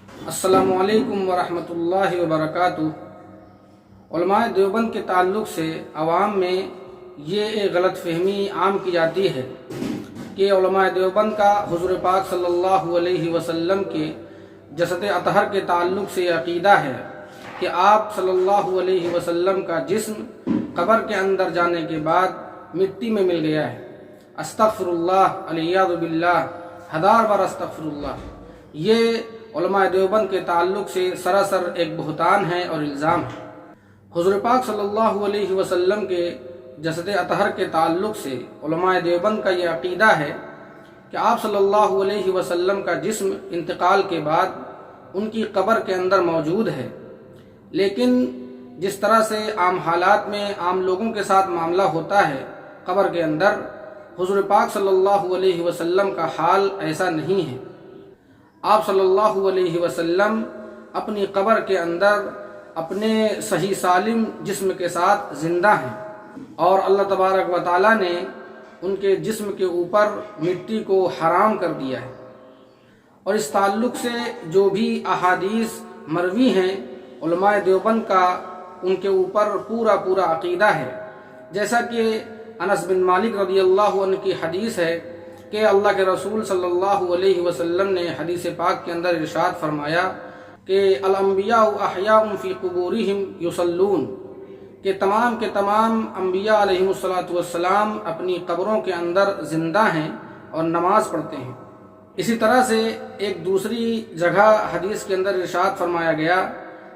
السلام علیکم ورحمۃ اللہ وبرکاتہ۔ علماء دیوبند کے تعلق سے عوام میں یہ ایک غلط فہمی عام کی جاتی ہے کہ علماء دیوبند کا حضور پاک صلی اللہ علیہ وسلم کے جسد اطہر کے تعلق سے یہ عقیدہ ہے کہ آپ صلی اللہ علیہ وسلم کا جسم قبر کے اندر جانے کے بعد مٹی میں مل گیا ہے۔ استغفر اللہ، علیاذ باللہ، ہزار بار استغفر اللہ۔ یہ علماء دیوبند کے تعلق سے سراسر ایک بہتان ہے اور الزام ہے۔ حضور پاک صلی اللہ علیہ وسلم کے جسد اطہر کے تعلق سے علماء دیوبند کا یہ عقیدہ ہے کہ آپ صلی اللہ علیہ وسلم کا جسم انتقال کے بعد ان کی قبر کے اندر موجود ہے، لیکن جس طرح سے عام حالات میں عام لوگوں کے ساتھ معاملہ ہوتا ہے قبر کے اندر، حضور پاک صلی اللہ علیہ وسلم کا حال ایسا نہیں ہے۔ آپ صلی اللہ علیہ وسلم اپنی قبر کے اندر اپنے صحیح سالم جسم کے ساتھ زندہ ہیں، اور اللہ تبارک و تعالیٰ نے ان کے جسم کے اوپر مٹی کو حرام کر دیا ہے۔ اور اس تعلق سے جو بھی احادیث مروی ہیں، علماء دیوبند کا ان کے اوپر پورا عقیدہ ہے۔ جیسا کہ انس بن مالک رضی اللہ عنہ کی حدیث ہے کہ اللہ کے رسول صلی اللہ علیہ وسلم نے حدیث پاک کے اندر ارشاد فرمایا کہ الانبیاء احیاء فی قبورہم یصلون، کہ تمام کے تمام انبیاء علیہم الصلاۃ والسلام اپنی قبروں کے اندر زندہ ہیں اور نماز پڑھتے ہیں۔ اسی طرح سے ایک دوسری جگہ حدیث کے اندر ارشاد فرمایا گیا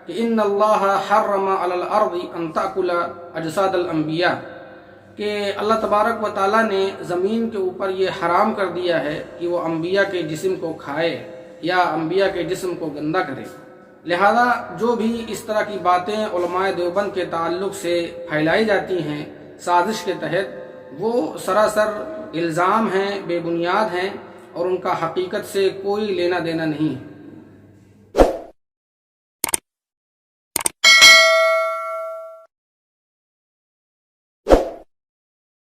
کہ ان اللہ حرم علی الارض ان تأکل اجساد الانبیاء، کہ اللہ تبارک و تعالیٰ نے زمین کے اوپر یہ حرام کر دیا ہے کہ وہ انبیاء کے جسم کو کھائے یا انبیاء کے جسم کو گندہ کرے۔ لہذا جو بھی اس طرح کی باتیں علماء دیوبند کے تعلق سے پھیلائی جاتی ہیں سازش کے تحت، وہ سراسر الزام ہیں، بے بنیاد ہیں، اور ان کا حقیقت سے کوئی لینا دینا نہیں ہے۔